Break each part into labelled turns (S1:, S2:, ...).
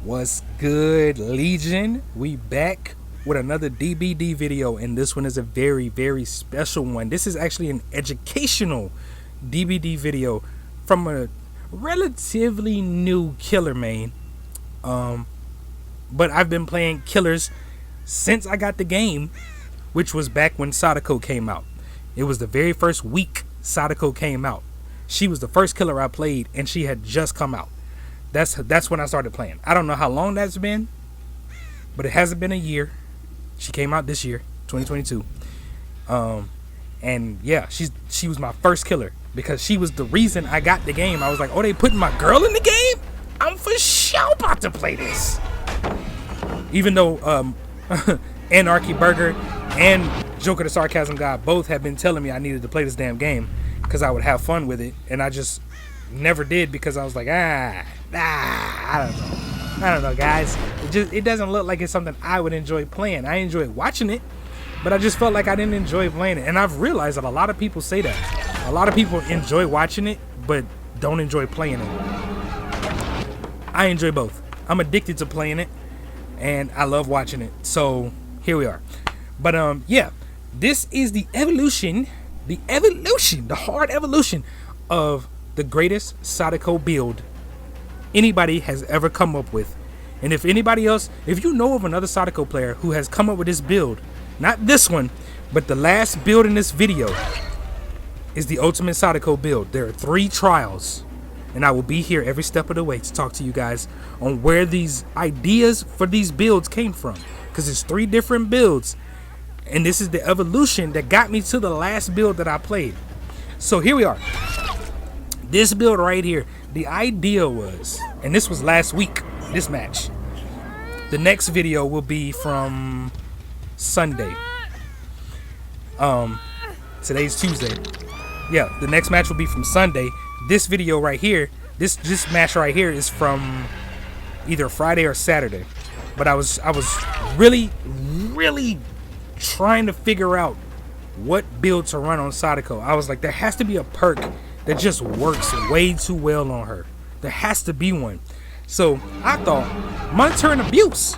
S1: What's good, Legion? We back with another DBD video, and this one is a very, very special one. This is actually an educational DBD video from a relatively new killer main. But I've been playing killers since I got the game, which was back when Sadako came out. It was the very first week Sadako came out. She was the first killer I played, and she had just come out. That's when I started playing. I don't know how long that's been, but it hasn't been a year. She came out this year, 2022. And yeah, she was my first killer because she was the reason I got the game. I was like, oh, they putting my girl in the game? I'm for sure about to play this. Even though Anarchy Burger and Joker the Sarcasm Guy both have been telling me I needed to play this damn game because I would have fun with it, and I just never did because I was like, I don't know, guys. It doesn't look like it's something I would enjoy playing. I enjoy watching it, but I just felt like I didn't enjoy playing it. And I've realized that a lot of people say that. A lot of people enjoy watching it, but don't enjoy playing it. I enjoy both. I'm addicted to playing it, and I love watching it. So here we are. But yeah, this is the hard evolution of the greatest Sadako build anybody has ever come up with. And if anybody else, if you know of another Sadako player who has come up with this build, not this one, but the last build in this video is the ultimate Sadako build. There are 3 trials, and I will be here every step of the way to talk to you guys on where these ideas for these builds came from, because it's 3 different builds, and this is the evolution that got me to the last build that I played. So here we are. This build right here, the idea was, and this was last week, this match. The next video will be from Sunday. Today's Tuesday. Yeah, the next match will be from Sunday. This video right here, this match right here is from either Friday or Saturday. But I was really trying to figure out what build to run on Sadako. I was like, there has to be a perk that just works way too well on her. There has to be one. So I thought Monitor and Abuse.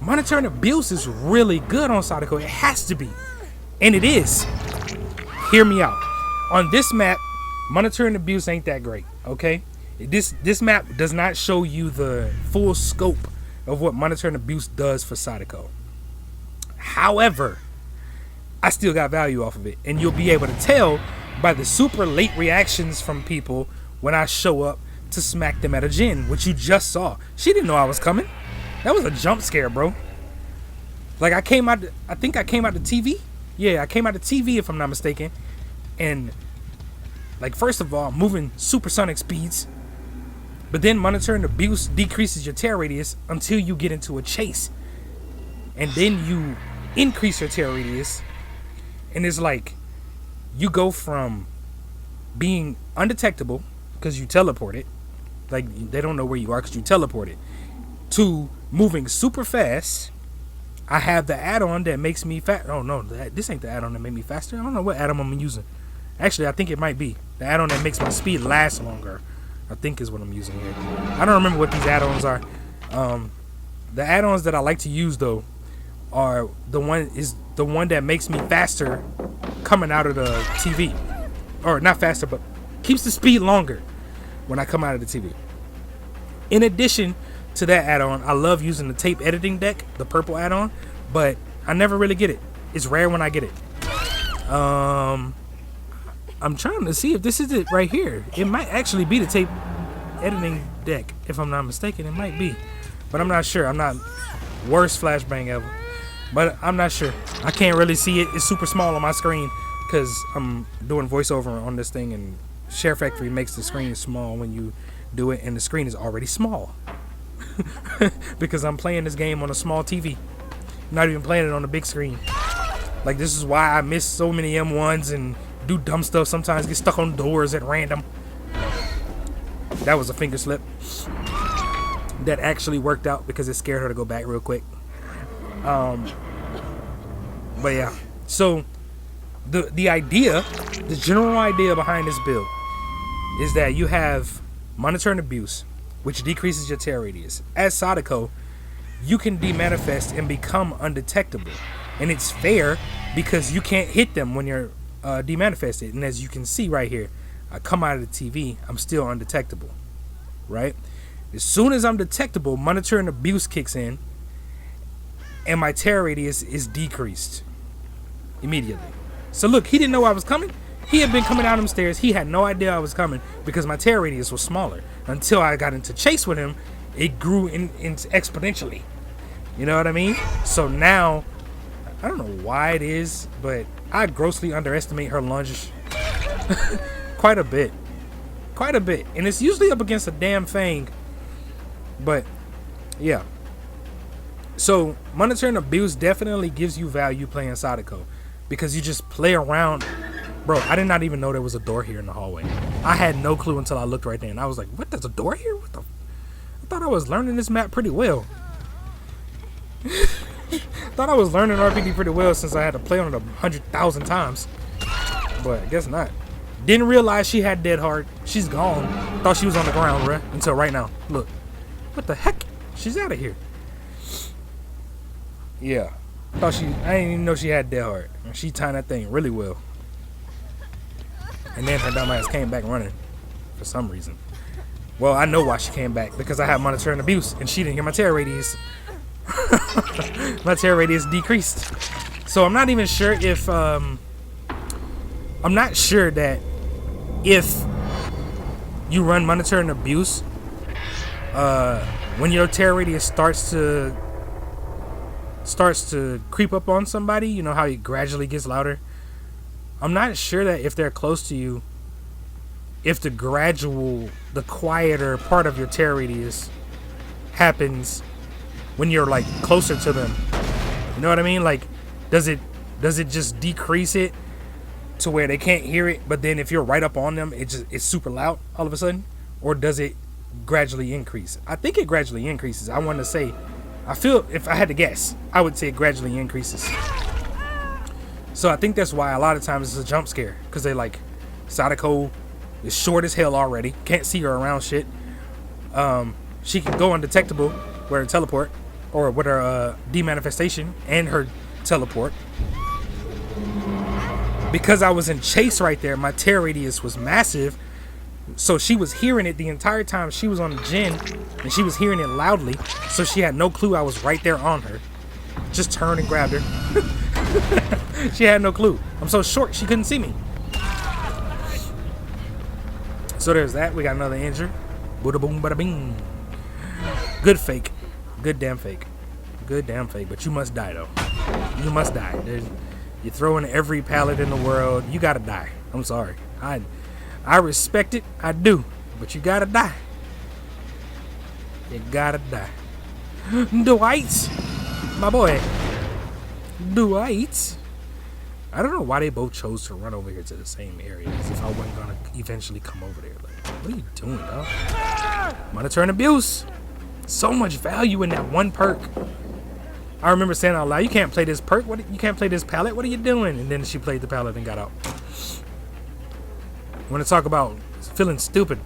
S1: Monitor and Abuse is really good on Sadako. It has to be. And it is. Hear me out. On this map, Monitor and Abuse ain't that great. Okay? This map does not show you the full scope of what Monitor and Abuse does for Sadako. However, I still got value off of it. And you'll be able to tell by the super late reactions from people when I show up to smack them at a gin, which you just saw. She didn't know I was coming. That was a jump scare, bro. Like I think I came out the TV. Yeah, I came out the TV if I'm not mistaken. And like, first of all, moving supersonic speeds. But then Monitor and Abuse decreases your tear radius until you get into a chase. And then you increase your tear radius. And it's like, you go from being undetectable because you teleported, like they don't know where you are because you teleported, to moving super fast. I have the add-on that makes me fast. Oh no, this ain't the add-on that made me faster. I don't know what add-on I'm using. Actually, I think it might be the add-on that makes my speed last longer. I think is what I'm using here. I don't remember what these add-ons are. The add-ons that I like to use though are the one that makes me faster coming out of the TV, or not faster, but keeps the speed longer when I come out of the TV. In addition to that add-on, I love using the tape editing deck, the purple add-on, but I never really get it. It's rare when I get it. I'm trying to see if this is it right here. It might actually be the tape editing deck, if I'm not mistaken. It might be, but I'm not sure. I'm not worst flashbang ever, but I'm not sure. I can't really see it. It's super small on my screen because I'm doing voiceover on this thing, and Share Factory makes the screen small when you do it, and the screen is already small because I'm playing this game on a small TV. I'm not even playing it on a big screen. Like, this is why I miss so many M1s and do dumb stuff sometimes, get stuck on doors at random. That was a finger slip that actually worked out because it scared her to go back real quick. But yeah, so the idea, the general idea behind this build is that you have Monitor and Abuse, which decreases your tear radius. As Sadako, you can demanifest and become undetectable. And it's fair because you can't hit them when you're demanifested. And as you can see right here, I come out of the TV, I'm still undetectable, right? As soon as I'm detectable, monitoring abuse kicks in, and my tear radius is decreased immediately. So look, he didn't know I was coming. He had been coming down them stairs. He had no idea I was coming because my tear radius was smaller. Until I got into chase with him, it grew in exponentially. You know what I mean? So now, I don't know why it is, but I grossly underestimate her lunge quite a bit. Quite a bit. And it's usually up against a damn Fang. But, yeah. So, monitoring abuse definitely gives you value playing Sadako. Because you just play around. Bro, I did not even know there was a door here in the hallway. I had no clue until I looked right there. And I was like, what, there's a door here? What the? I thought I was learning this map pretty well. Thought I was learning RPG pretty well since I had to play on it 100,000 times. But I guess not. Didn't realize she had dead heart. She's gone. Thought she was on the ground, bruh. Until right now. Look. What the heck? She's out of here. Yeah. I didn't even know she had dead heart. She timed that thing really well. And then her dumb ass came back running. For some reason. Well, I know why she came back. Because I had monitoring abuse. And she didn't get my tear radius. My tear radius decreased. So I'm not even sure if I'm not sure that if you run monitoring abuse, when your tear radius starts to creep up on somebody, you know how it gradually gets louder. I'm not sure that if they're close to you, if the quieter part of your tear radius happens when you're like closer to them. You know what I mean? Like, does it just decrease it to where they can't hear it, but then if you're right up on them, it's super loud all of a sudden? Or does it gradually increase? I think it gradually increases. I want to say, I feel, if I had to guess, I would say it gradually increases. So I think that's why a lot of times it's a jump scare, because they like, Sadako is short as hell already, can't see her around shit. She can go undetectable with her teleport, or with her demanifestation and her teleport. Because I was in chase right there, my tear radius was massive. So she was hearing it the entire time she was on the gen, and she was hearing it loudly. So she had no clue I was right there on her. Just turned and grabbed her. She had no clue. I'm so short, she couldn't see me. So there's that. We got another injury. Bada boom, bada bing. Good fake. Good damn fake. Good damn fake. But you must die, though. You must die. You throw in every pallet in the world, you gotta die. I'm sorry. I respect it. I do. But you gotta die. You gotta die. Dwight. My boy. Dwight. I don't know why they both chose to run over here to the same area, as if I wasn't gonna eventually come over there. Like, what are you doing, dog? Monitoring abuse. So much value in that one perk. I remember saying out loud, you can't play this perk. You can't play this palette. What are you doing? And then she played the palette and got out. Want to talk about feeling stupid.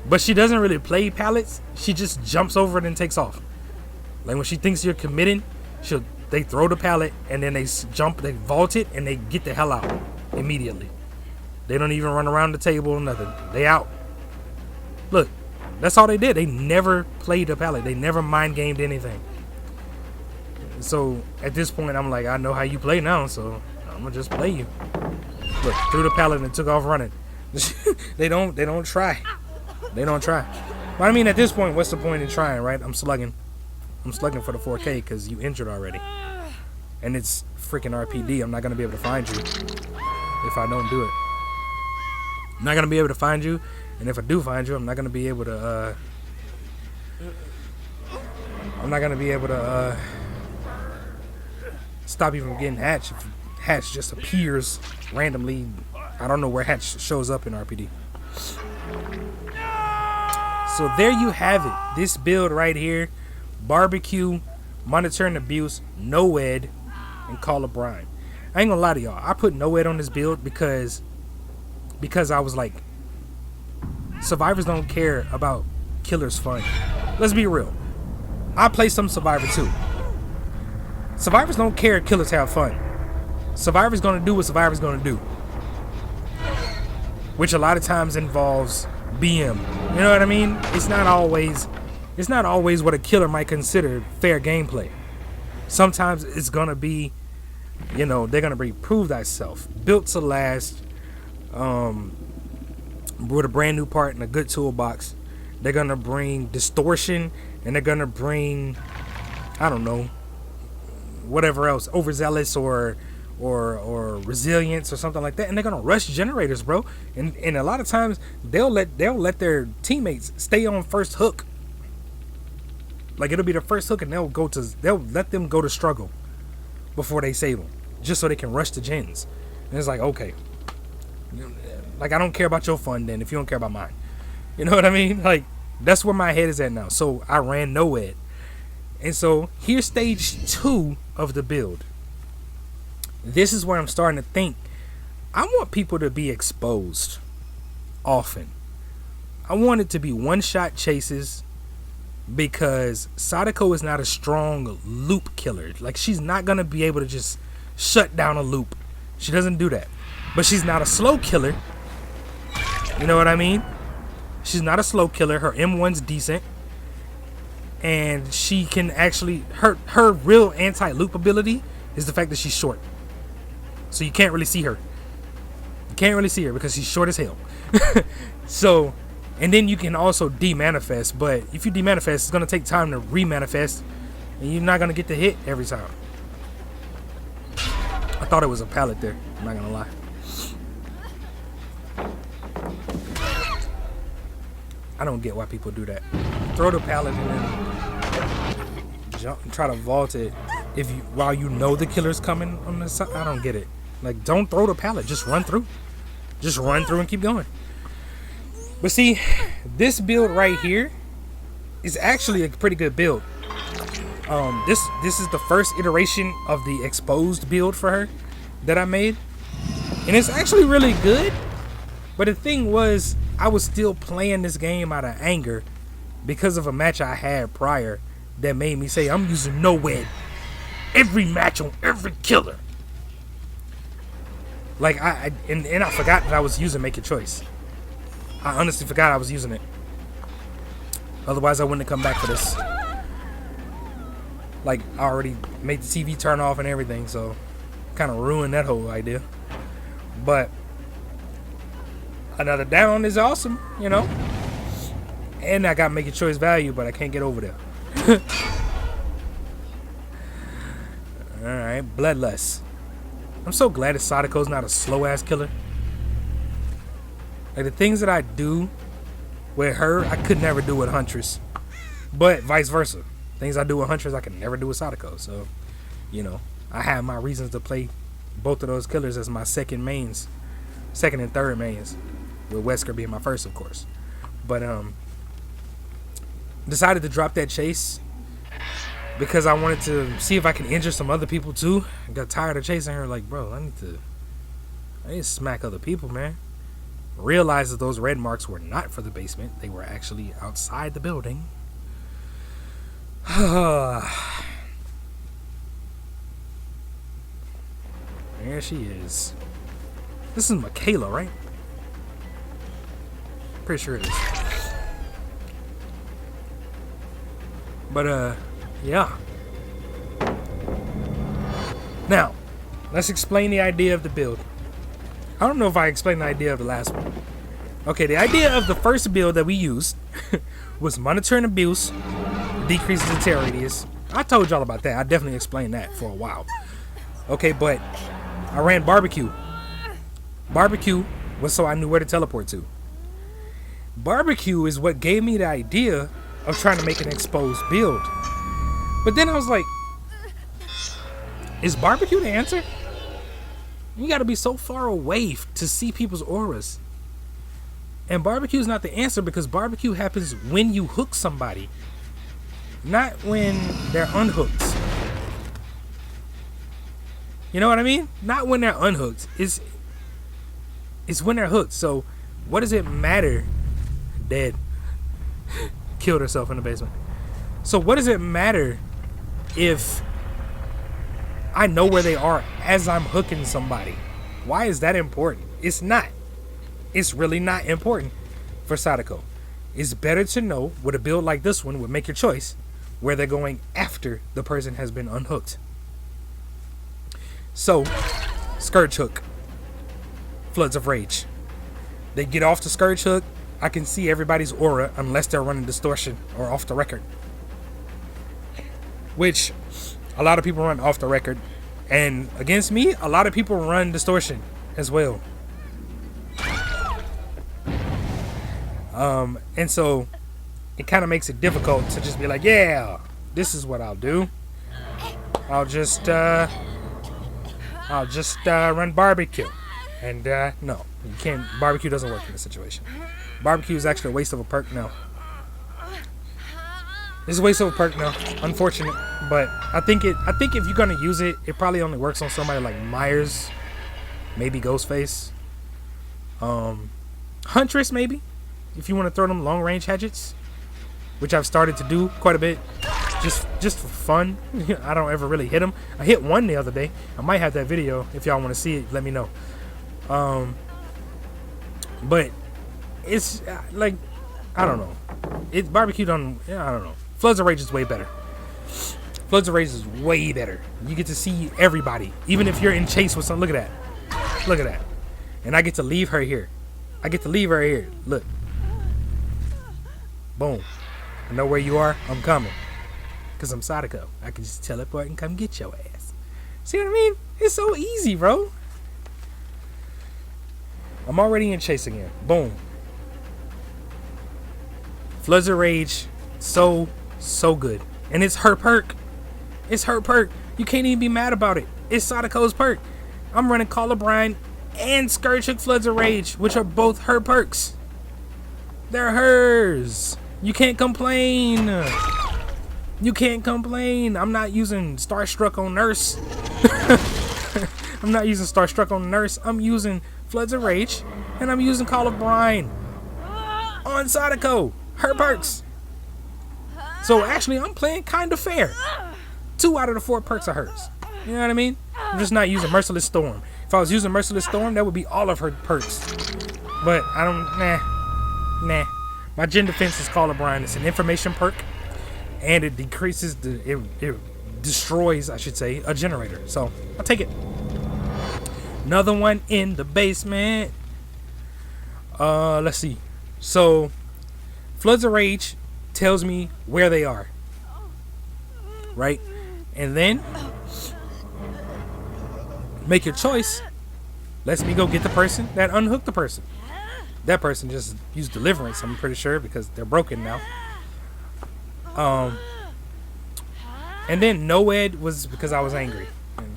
S1: But she doesn't really play palettes. She just jumps over it and takes off. Like when she thinks you're committing, they throw the pallet and then they jump, they vault it, and they get the hell out immediately. They don't even run around the table or nothing. They out. Look, that's all they did. They never played a pallet. They never mind gamed anything. So at this point, I'm like, I know how you play now, so I'm gonna just play you. Look, threw the pallet and took off running. They don't try. They don't try. But I mean, at this point, what's the point in trying, right? I'm slugging for the 4K because you injured already. And it's freaking RPD. I'm not going to be able to find you if I don't do it. I'm not going to be able to find you. And if I do find you, I'm not going to be able to, stop you from getting Hatch. If Hatch just appears randomly, I don't know where Hatch shows up in RPD. So there you have it. This build right here. Barbecue, monitoring abuse, no ed, and call a brine. I ain't gonna lie to y'all. I put no ed on this build because I was like, survivors don't care about killers' fun. Let's be real. I play some Survivor too. Survivors don't care if killers have fun. Survivor's gonna do what Survivor's gonna do, which a lot of times involves BM. You know what I mean? It's not always what a killer might consider fair gameplay. Sometimes it's gonna be, they're gonna be prove thyself, built to last, with a brand new part and a good toolbox. They're gonna bring distortion, and they're gonna bring, I don't know, whatever else, overzealous or resilience or something like that, and they're gonna rush generators, bro. And a lot of times they'll let their teammates stay on first hook. Like, it'll be the first hook, and they'll let them go to struggle before they save them, just so they can rush the gens. And it's like, okay, like, I don't care about your fun then if you don't care about mine. You know what I mean? Like, that's where my head is at now. So I ran NOED, and so here's stage 2 of the build. This is where I'm starting to think I want people to be exposed often. I want it to be one-shot chases, because Sadako is not a strong loop killer. Like, she's not going to be able to just shut down a loop. She doesn't do that. But she's not a slow killer. You know what I mean? She's not a slow killer. Her M1's decent. And she can actually, her real anti-loop ability is the fact that she's short. So you can't really see her. You can't really see her because she's short as hell. So, and then you can also demanifest, but if you demanifest, it's going to take time to remanifest, and you're not going to get the hit every time. I thought it was a pallet there, I'm not going to lie. I don't get why people do that. Throw the pallet and then jump and try to vault it while you know the killer's coming on the side. I don't get it. Like, don't throw the pallet, just run through. Just run through and keep going. But see, this build right here is actually a pretty good build. This is the first iteration of the exposed build for her that I made, and it's actually really good. But the thing was, I was still playing this game out of anger because of a match I had prior that made me say I'm using NOED every match on every killer. Like, and I forgot that I was using Make a Choice. I honestly forgot I was using it. Otherwise, I wouldn't have come back for this. Like, I already made the TV turn off and everything, so kind of ruined that whole idea. But another down is awesome, you know. And I got Make a Choice value, but I can't get over there. Alright, Bloodlust. I'm so glad that Sadako's not a slow-ass killer. Like, the things that I do with her, I could never do with Huntress. But vice versa. Things I do with Huntress, I can never do with Sadako. So, I have my reasons to play both of those killers as my second and third mains. With Wesker being my first, of course. But, decided to drop that chase because I wanted to see if I can injure some other people too. I got tired of chasing her. Like, bro, I need to smack other people, man. Realized that those red marks were not for the basement. They were actually outside the building. There she is. This is Michaela, right? Pretty sure it is. But, yeah. Now, let's explain the idea of the build. I don't know if I explained the idea of the last one. Okay, the idea of the first build that we used was monitor and abuse, decreases the tear radius. I told y'all about that. I definitely explained that for a while. Okay, but I ran barbecue. Barbecue was so I knew where to teleport to. Barbecue is what gave me the idea of trying to make an exposed build. But then I was like, is barbecue the answer? You gotta be so far away to see people's auras. And barbecue is not the answer, because barbecue happens when you hook somebody, not when they're unhooked. You know what I mean? Not when they're unhooked. It's when they're hooked. So what does it matter dead. Killed herself in the basement. So what does it matter if I know where they are as I'm hooking somebody? Why is that important? It's not. It's really not important for Sadako. It's better to know with a build like this one would make your choice where they're going after the person has been unhooked. So, Scourge Hook. Floods of Rage. They get off the Scourge Hook. I can see everybody's aura unless they're running Distortion or off the record. Which, a lot of people run off the record. And against me, a lot of people run Distortion as well. And so it kind of makes it difficult to just be like, yeah, this is what I'll do. I'll just run barbecue. And no, you can't. Barbecue doesn't work in this situation. Barbecue is actually a waste of a perk now. It's a waste of a perk now. Unfortunate, but I think if you're gonna use it, it probably only works on somebody like Myers, maybe Ghostface, Huntress maybe. If you want to throw them long range hatchets, which I've started to do quite a bit, just for fun. I don't ever really hit them. I hit one the other day. I might have that video if y'all want to see it. Let me know. But it's like, I don't know. It's barbecued on. I don't know. Floods of Rage is way better. Floods of Rage is way better. You get to see everybody, even if you're in chase with some. Look at that. Look at that. And I get to leave her here. I get to leave her here. Look. Boom. I know where you are. I'm coming. Because I'm Sadako. I can just teleport and come get your ass. See what I mean? It's so easy, bro. I'm already in chase again. Boom. Floods of Rage. So good. And it's her perk. It's her perk. You can't even be mad about it. It's Sadako's perk. I'm running Call of Brine and Scourge Hook Floods of Rage, which are both her perks. They're hers. You can't complain. You can't complain. I'm not using Starstruck on Nurse. I'm not using Starstruck on Nurse. I'm using Floods of Rage, and I'm using Call of Brine on Sadako. Her perks. So actually, I'm playing kind of fair. 2 out of the 4 perks are hers. You know what I mean? I'm just not using Merciless Storm. If I was using Merciless Storm, that would be all of her perks. But I don't. Nah. My Gen Defense is Call of Brine. It's an information perk, and it decreases it destroys, I should say, a generator. So I'll take it. Another one in the basement. Let's see. So Floods of Rage tells me where they are, right? And then make your choice. Lets me go get the person that unhooked the person. That person just used Deliverance, I'm pretty sure, because they're broken now. And then Noed was because I was angry. And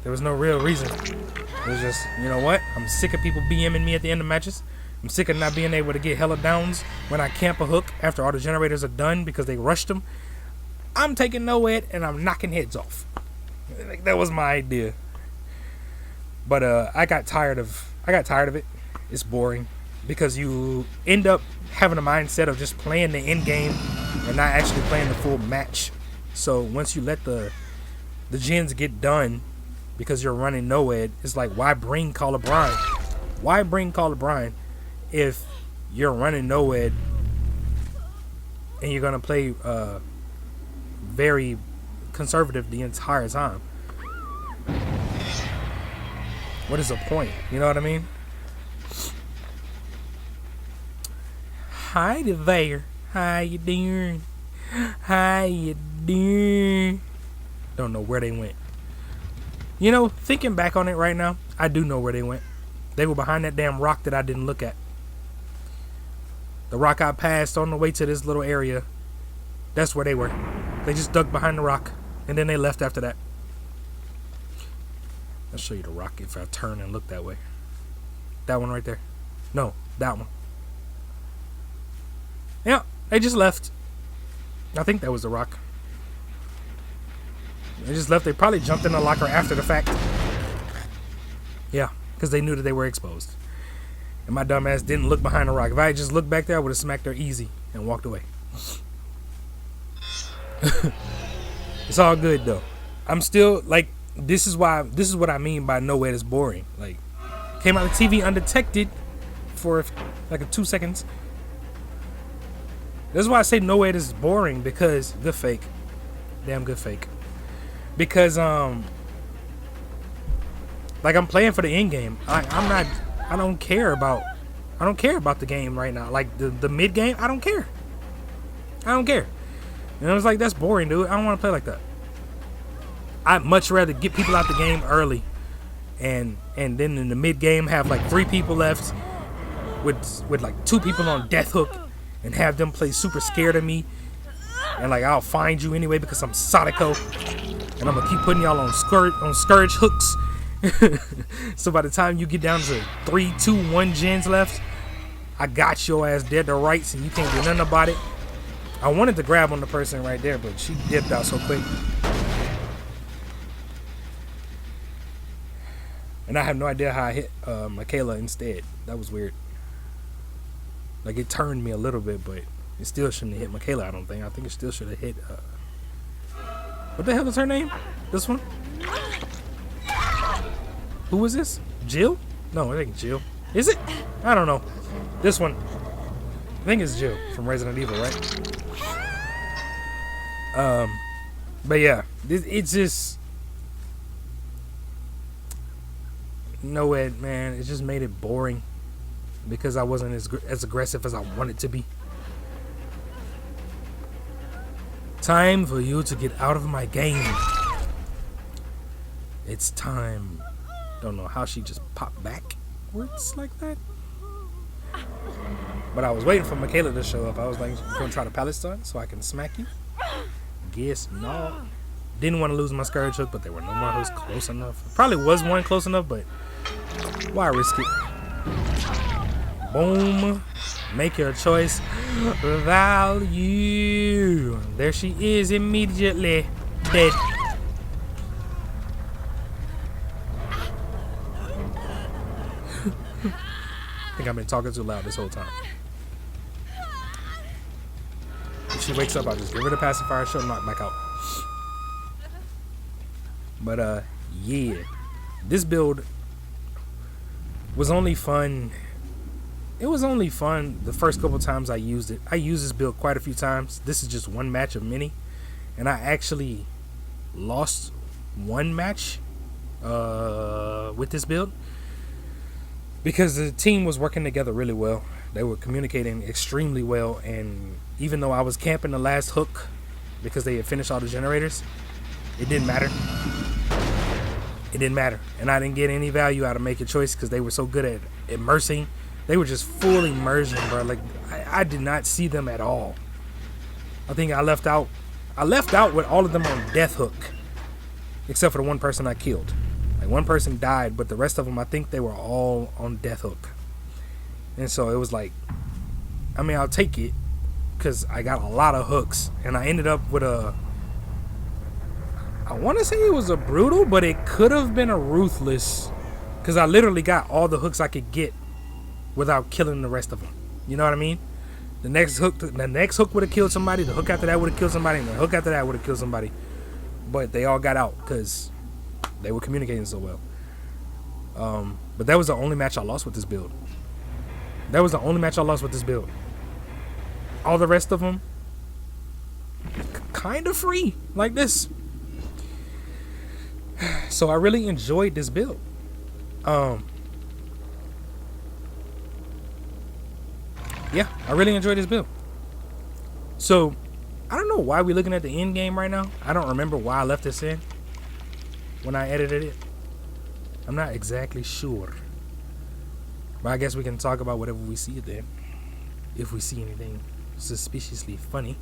S1: there was no real reason. It was just, you know what? I'm sick of people BMing me at the end of matches. I'm sick of not being able to get hella downs when I camp a hook after all the generators are done because they rushed them. I'm taking Noed and I'm knocking heads off. Like, that was my idea. But I got tired of it. It's boring. Because you end up having a mindset of just playing the end game and not actually playing the full match. So once you let the gens get done because you're running Noed, it's like, why bring Call of Brine? Why bring Call of Brine if you're running Noed and you're gonna play very conservative the entire time? What is the point? You know what I mean? Hi there. How you doing? How you doing? Don't know where they went. You know, thinking back on it right now, I do know where they went. They were behind that damn rock that I didn't look at. The rock I passed on the way to this little area. That's where they were. They just ducked behind the rock. And then they left after that. I'll show you the rock if I turn and look that way. That one right there. No, that one. Yeah, they just left. I think that was the rock. They just left. They probably jumped in the locker after the fact. Yeah, because they knew that they were exposed. And my dumb ass didn't look behind the rock. If I had just looked back there, I would have smacked her easy and walked away. It's all good though. I'm still like, this is what I mean by nowhere is boring. Like, came out of TV undetected for like a 2 seconds. That's why I say nowhere is boring, because good fake. Damn good fake. Because like, I'm playing for the end game. I don't care about the game right now. Like the mid game, I don't care. And I was like, that's boring, dude. I don't want to play like that. I'd much rather get people out the game early, and then in the mid game have like 3 people left with like 2 people on death hook, and have them play super scared of me, and like, I'll find you anyway because I'm Sadako, and I'm gonna keep putting y'all on scourge hooks. So by the time you get down to 3, 2, 1 gens left, I got your ass dead to rights, and you can't do nothing about it. I wanted to grab on the person right there, but she dipped out so quick. And I have no idea how I hit Michaela instead. That was weird. Like, it turned me a little bit, but it still shouldn't have hit Michaela, I don't think. I think it still should have hit... what the hell is her name? This one? Who was this? Jill? No, it ain't Jill. Is it? I don't know. This one. I think it's Jill from Resident Evil, right? But yeah, it's just... No, Ed, man, it just made it boring because I wasn't as aggressive as I wanted to be. Time for you to get out of my game. It's time. Don't know how she just popped backwards like that. But I was waiting for Michaela to show up. I was like, I'm gonna try to pallet start so I can smack you. Guess no. Didn't want to lose my scourge hook, but there were no more hooks close enough. Probably was one close enough, but why risk it? Boom. Make your choice. Value. There she is immediately. Dead. I think I've been talking too loud this whole time. If she wakes up, I'll just give her the pacifier. She'll knock back out. But yeah, this build was only fun. It was only fun the first couple times I used it. I used this build quite a few times. This is just one match of many, and I actually lost one match with this build because the team was working together really well. They were communicating extremely well, and even though I was camping the last hook because they had finished all the generators, it didn't matter. It didn't matter, and I didn't get any value out of making choice because they were so good at immersing. They were just full immersion, bro. Like, I did not see them at all. I think I left out with all of them on death hook, except for the one person I killed. Like, one person died, but the rest of them, I think they were all on death hook. And so it was like, I mean, I'll take it because I got a lot of hooks, and I ended up with a, I want to say it was a brutal, but it could have been a ruthless, because I literally got all the hooks I could get without killing the rest of them. You know what I mean? The next hook would have killed somebody. The hook after that would have killed somebody. And the hook after that would have killed somebody. But they all got out because they were communicating so well. But that was the only match I lost with this build. All the rest of them, kind of free, like this. So I really enjoyed this build. Yeah, I really enjoyed this build. So, I don't know why we're looking at the end game right now. I don't remember why I left this in when I edited it. I'm not exactly sure. But I guess we can talk about whatever we see it then. If we see anything suspiciously funny.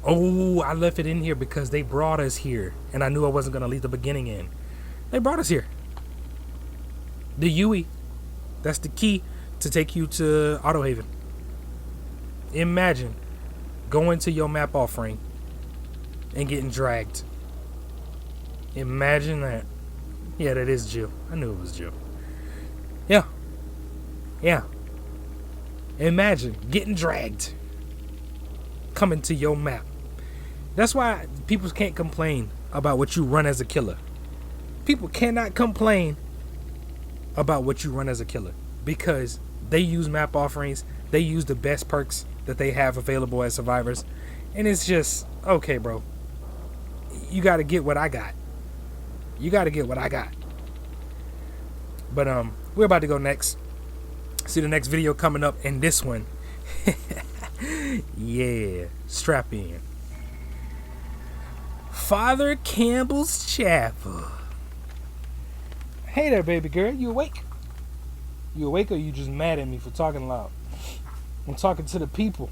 S1: Oh, I left it in here because they brought us here. And I knew I wasn't going to leave the beginning in. They brought us here. The Yui. That's the key to take you to Autohaven. Imagine going to your map offering and getting dragged. Imagine that. Yeah, that is Jill. I knew it was Jill. Yeah. Imagine getting dragged coming to your map. That's why people can't complain about what you run as a killer. People cannot complain about what you run as a killer because they use map offerings. They use the best perks that they have available as survivors. And it's just, okay, bro. You got to get what I got. You got to get what I got. But we're about to go next. See the next video coming up, and this one. Yeah, strap in. Father Campbell's Chapel. Hey there, baby girl. You awake? You awake, or you just mad at me for talking loud? I'm talking to the people.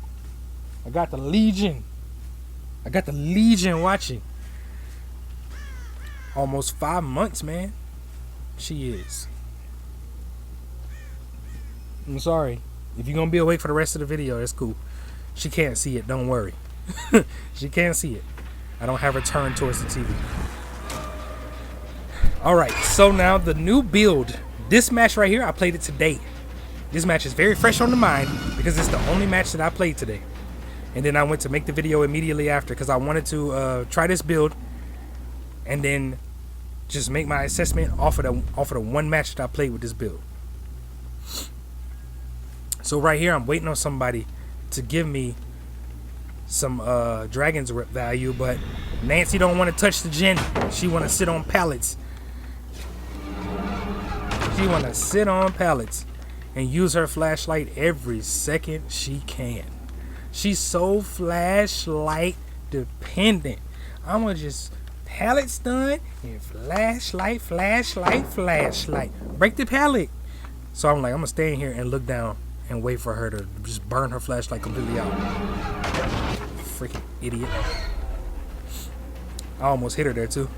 S1: I got the Legion. I got the Legion watching. Almost 5 months, man. She is. I'm sorry. If you're going to be awake for the rest of the video, that's cool. She can't see it. Don't worry. She can't see it. I don't have her turned towards the TV. Alright, so now the new build. This match right here, I played it today. This match is very fresh on the mind because it's the only match that I played today. And then I went to make the video immediately after because I wanted to try this build and then just make my assessment off of the one match that I played with this build. So right here, I'm waiting on somebody to give me some Dragon's Rip value, but Nancy don't want to touch the gen. She want to sit on pallets. She want to sit on pallets and use her flashlight every second she can. She's so flashlight dependent. I'm gonna just pallet stun and flashlight, flashlight, flashlight. Break the pallet. So I'm like, I'm gonna stay in here and look down and wait for her to just burn her flashlight completely out. Freaking idiot. I almost hit her there too.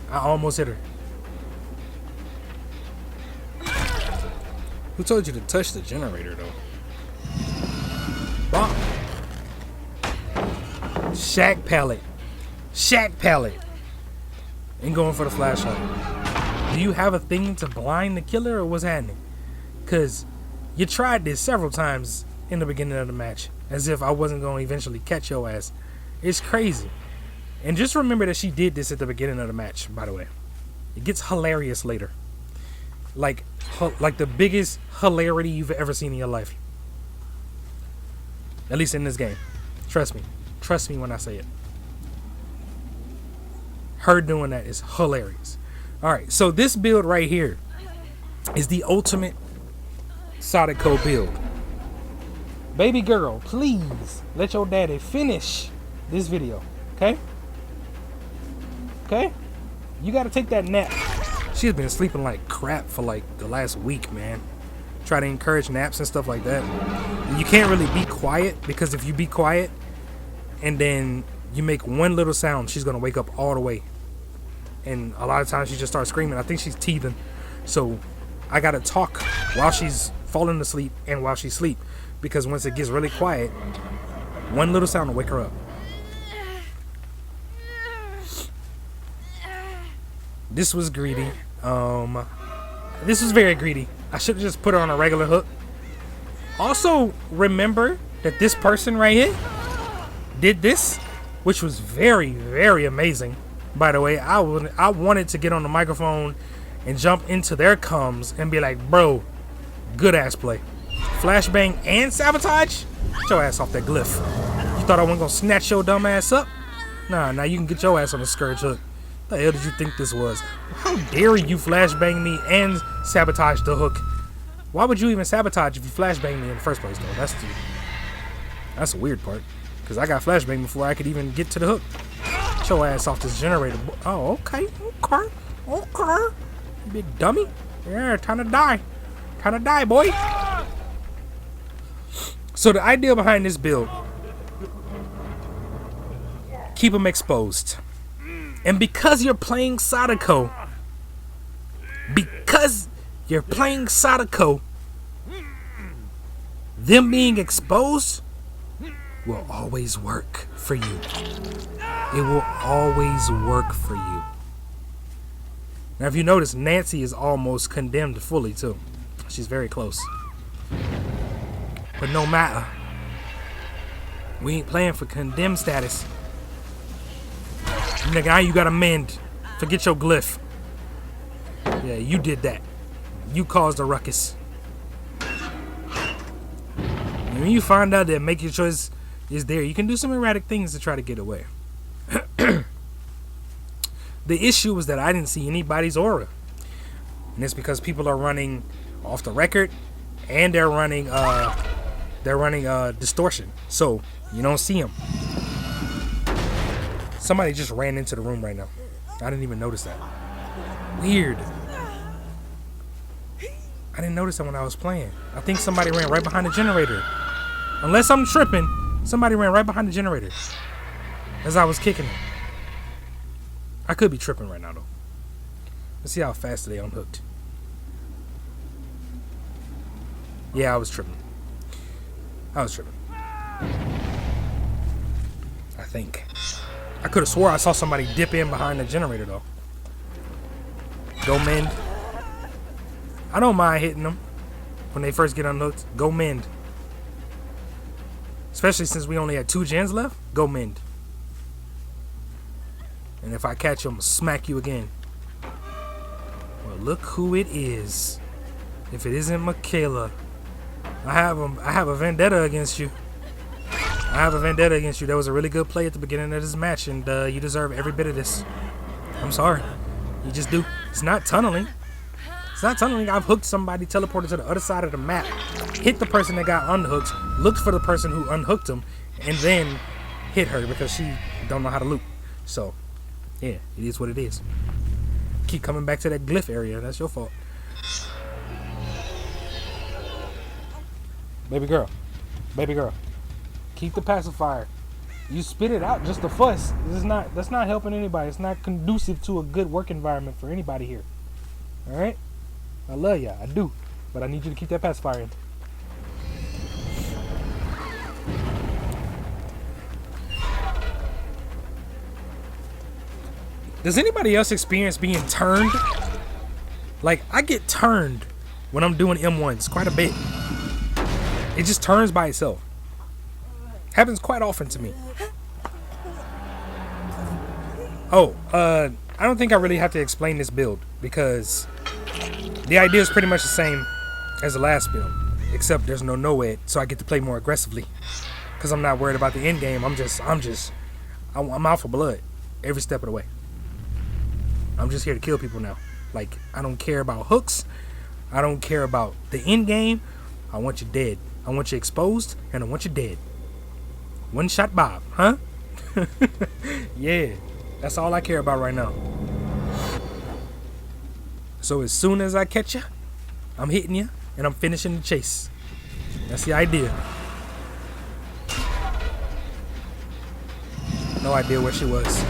S1: I almost hit her. Who told you to touch the generator though? Bonk. Shack pallet. Shack pallet. Ain't going for the flashlight. Do you have a thing to blind the killer or what's happening? Because you tried this several times in the beginning of the match. As if I wasn't going to eventually catch your ass. It's crazy. And just remember that she did this at the beginning of the match, by the way. It gets hilarious later. Like the biggest hilarity you've ever seen in your life. At least in this game. Trust me. Trust me when I say it. Her doing that is hilarious. Alright, so this build right here is the ultimate Sadako build. Baby girl, please let your daddy finish this video. Okay? Okay? You gotta take that nap. She's been sleeping like crap for like the last week, man. Try to encourage naps and stuff like that. And you can't really be quiet because if you be quiet and then you make one little sound, she's gonna wake up all the way. And a lot of times she just starts screaming. I think she's teething. So I gotta talk while she's falling asleep and while she's asleep. Because once it gets really quiet, one little sound will wake her up. This was greedy. This was very greedy. I should have just put her on a regular hook. Also, remember that this person right here did this, which was very, very amazing. By the way, I wanted to get on the microphone and jump into their comms and be like, bro, good ass play. Flashbang and sabotage? Get your ass off that glyph. You thought I wasn't gonna snatch your dumb ass up? Nah, now you can get your ass on the scourge hook. What the hell did you think this was? How dare you flashbang me and sabotage the hook? Why would you even sabotage if you flashbang me in the first place, though? That's the weird part. Because I got flashbang before I could even get to the hook. Get your ass off this generator. Oh, okay. Okay. You big dummy. Yeah, time to die. Time to die, boy. So the idea behind this build, keep them exposed. And because you're playing Sadako, them being exposed will always work for you. It will always work for you. Now, if you notice, Nancy is almost condemned fully, too. She's very close. But no matter. We ain't playing for condemned status. Nigga, now you gotta mend. Forget your glyph. Yeah, you did that. You caused a ruckus. And when you find out that make your choice is there, you can do some erratic things to try to get away. The issue was that I didn't see anybody's aura. And it's because people are running off the record and they're running distortion. So you don't see them. Somebody just ran into the room right now. I didn't even notice that. Weird. I didn't notice that when I was playing. I think somebody ran right behind the generator. Unless I'm tripping, somebody ran right behind the generator as I was kicking it. I could be tripping right now though. Let's see how fast they unhooked. Yeah, I was tripping. I think. I could have swore I saw somebody dip in behind the generator though. Go mend. I don't mind hitting them when they first get unhooked. Go mend. Especially since we only had 2 gens left. Go mend. And if I catch you, I'm gonna smack you again. Well, look who it is. If it isn't Michaela, I have a vendetta against you. That was a really good play at the beginning of this match, and you deserve every bit of this. I'm sorry. You just do. It's not tunneling. I've hooked somebody, teleported to the other side of the map, hit the person that got unhooked, looked for the person who unhooked him, and then hit her because she don't know how to loop. So, yeah, it is what it is. Keep coming back to that glyph area. That's your fault. Baby girl. Keep the pacifier. You spit it out just to fuss. That's not helping anybody. It's not conducive to a good work environment for anybody here. Alright? I love ya. I do. But I need you to keep that pacifier in. Does anybody else experience being turned? Like, I get turned when I'm doing M1s quite a bit. It just turns by itself. Happens quite often to me. Oh, I don't think I really have to explain this build because the idea is pretty much the same as the last build, except there's no NOED, so I get to play more aggressively because I'm not worried about the end game. I'm out for blood every step of the way. I'm just here to kill people now. Like, I don't care about hooks. I don't care about the end game. I want you dead. I want you exposed, and I want you dead. One shot Bob, huh? Yeah, that's all I care about right now. So as soon as I catch you, I'm hitting you, and I'm finishing the chase. That's the idea. No idea where she was.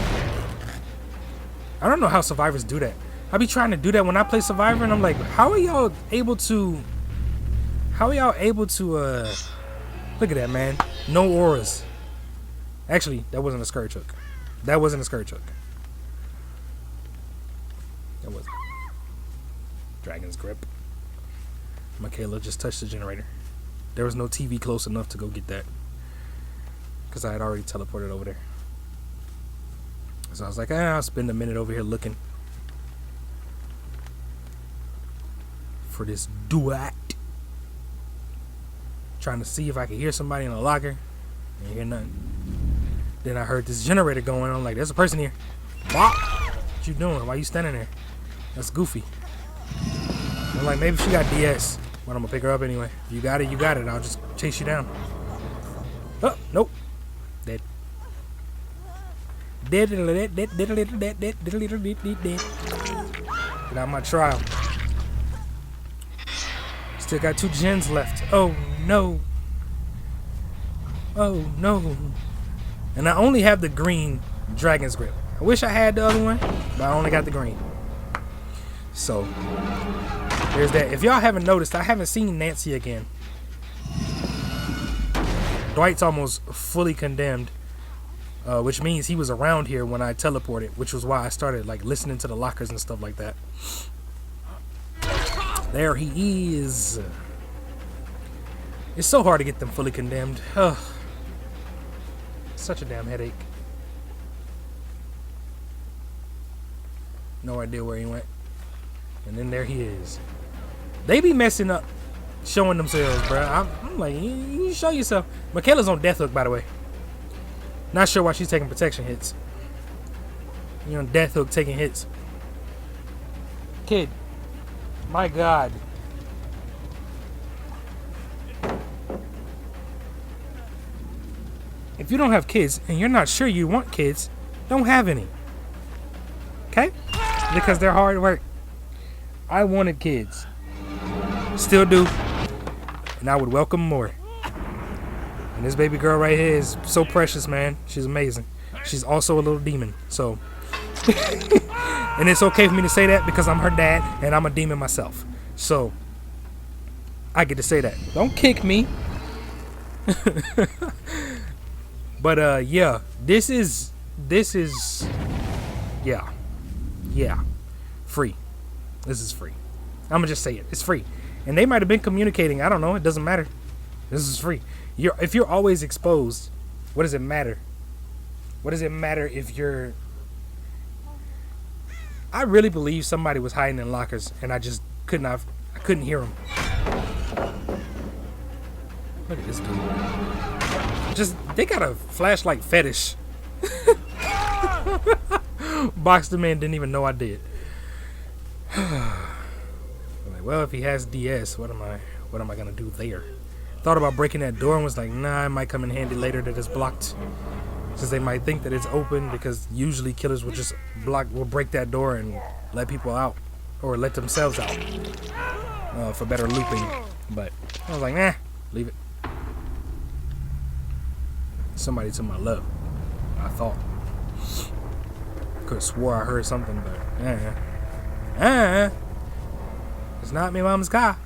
S1: I don't know how survivors do that. I be trying to do that when I play Survivor, and I'm like, how are y'all able to look at that, man. No auras. Actually, that wasn't a scourge hook. That wasn't. Dragon's grip. Michaela just touched the generator. There was no TV close enough to go get that, because I had already teleported over there. So I was like, I'll spend a minute over here looking for this duet. Trying to see if I could hear somebody in the locker. Ain't hear nothing. Then I heard this generator going. I'm like, there's a person here. What you doing? Why you standing there? That's goofy. I'm like, maybe she got DS, but I'm gonna pick her up anyway. If you got it, you got it. I'll just chase you down. Oh, nope. Dead. Dead. Get out my trial. Still got 2 gens left. Oh no. Oh no. And I only have the green Dragon's Grip. I wish I had the other one, but I only got the green. So there's that. If y'all haven't noticed, I haven't seen Nancy again. Dwight's almost fully condemned, which means he was around here when I teleported, which was why I started like listening to the lockers and stuff like that. There he is. It's so hard to get them fully condemned. Ugh. Such a damn headache. No idea where he went. And then there he is. They be messing up, showing themselves, bro. I'm like, you show yourself. Michaela's on death hook, by the way. Not sure why she's taking protection hits. You on death hook taking hits. Kid. My God. If you don't have kids and you're not sure you want kids, don't have any. Okay? Because they're hard work. I wanted kids. Still do. And I would welcome more. And this baby girl right here is so precious, man. She's amazing. She's also a little demon. So. And it's okay for me to say that because I'm her dad and I'm a demon myself. So. I get to say that. Don't kick me. But yeah, this is yeah, free. This is free. I'm gonna just say it. It's free, and they might have been communicating. I don't know. It doesn't matter. This is free. If you're always exposed, what does it matter? What does it matter if you're? I really believe somebody was hiding in lockers, and I just couldn't hear them. Look at this dude. They got a flashlight fetish. Boxer Man didn't even know I did. Like, well, if he has DS, what am I gonna do there? Thought about breaking that door and was like, nah, it might come in handy later that it's blocked. Since they might think that it's open, because usually killers will just will break that door and let people out, or let themselves out for better looping. But I was like, nah, leave it. Somebody to my left, I thought. Could have swore I heard something, but it's not me mama's car.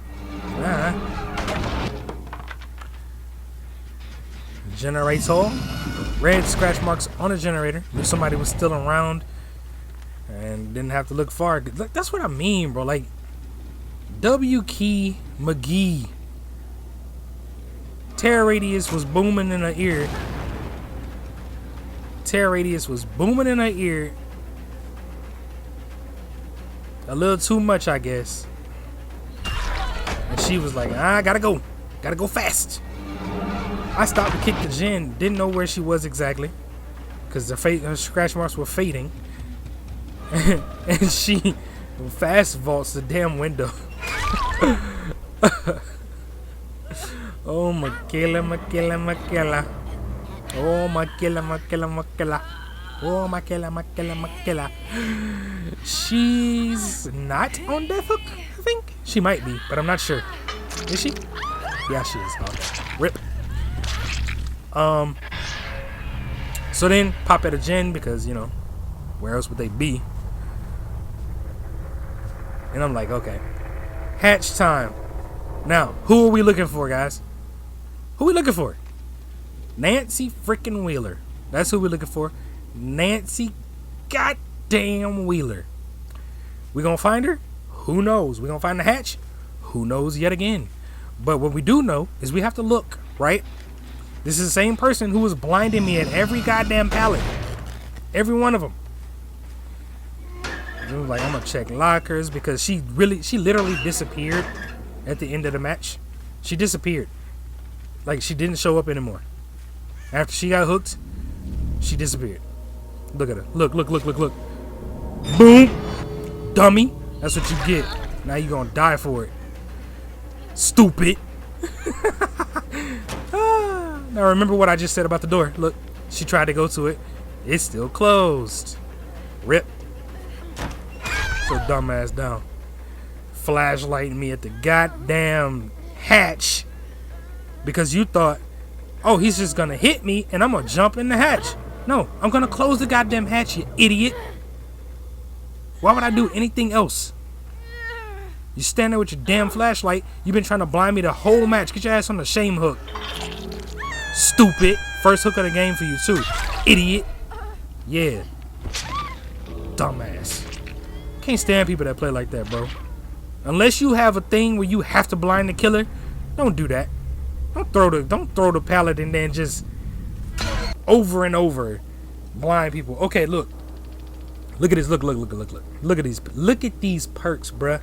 S1: Generator. Red scratch marks on the generator. Knew somebody was still around and didn't have to look far. Look, that's what I mean, bro. Like, W. Key McGee. Terror radius was booming in her ear. Terror radius was booming in her ear. A little too much, I guess. And she was like, I gotta go. Gotta go fast. I stopped to kick the gen. Didn't know where she was exactly. Because her scratch marks were fading. And she fast vaults the damn window. Oh, Michaela. Oh, Michaela. Oh, Michaela. She's not on death hook, I think. She might be, but I'm not sure. Is she? Yeah, she is. Okay. Rip. So then pop at a gen because, you know, where else would they be? And I'm like, okay. Hatch time. Now, who are we looking for, guys? Who are we looking for? Nancy freaking Wheeler. That's who we're looking for. Nancy goddamn Wheeler. We gonna find her? Who knows? We gonna find the hatch? Who knows yet again? But what we do know is we have to look, right? This is the same person who was blinding me at every goddamn pallet. Every one of them. It was like, I'm gonna check lockers because she literally disappeared at the end of the match. She disappeared. Like, she didn't show up anymore. After she got hooked, she disappeared. Look at her. Look. Boom. Dummy. That's what you get. Now you gonna die for it. Stupid. Now remember what I just said about the door. Look, she tried to go to it. It's still closed. Rip. So dumbass down. Flashlighting me at the goddamn hatch. Because you thought, oh, he's just gonna hit me and I'm gonna jump in the hatch. No, I'm gonna close the goddamn hatch, you idiot. Why would I do anything else? You stand there with your damn flashlight. You've been trying to blind me the whole match. Get your ass on the shame hook. Stupid. First hook of the game for you too. Idiot. Yeah. Dumbass. Can't stand people that play like that, bro. Unless you have a thing where you have to blind the killer, don't do that. Don't throw the pallet and then just over and over blind people. Okay, look. Look at this. Look at these. Look at these perks, bruh.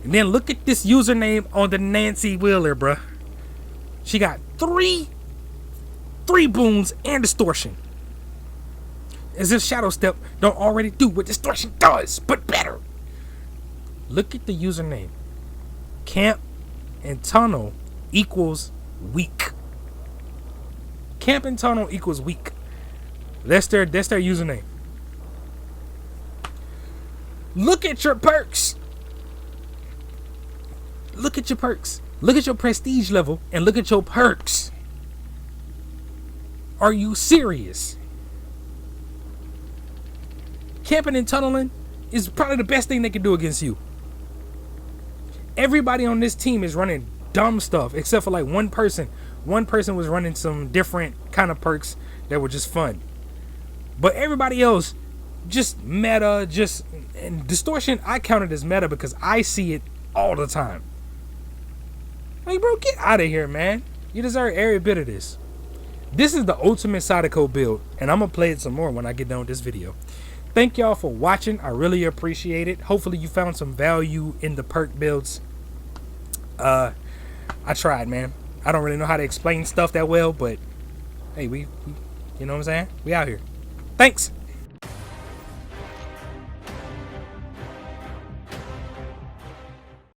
S1: And then look at this username on the Nancy Wheeler, bruh. She got three boons and distortion. As if Shadow Step don't already do what distortion does, but better. Look at the username. Camp and Tunnel equals weak. Camp and Tunnel equals weak. That's their username. Look at your perks. Look at your perks. Look at your prestige level and look at your perks. Are you serious? Camping and tunneling is probably the best thing they can do against you. Everybody on this team is running dumb stuff except for like one person. One person was running some different kind of perks that were just fun. But everybody else just meta, and distortion I count it as meta because I see it all the time. Like, bro, get out of here, man. You deserve every bit of this. This is the ultimate Sadako build, and I'm gonna play it some more when I get done with this video. Thank y'all for watching. I really appreciate it. Hopefully you found some value in the perk builds. I tried, man. I don't really know how to explain stuff that well, but hey, we you know what I'm saying? We out here. Thanks.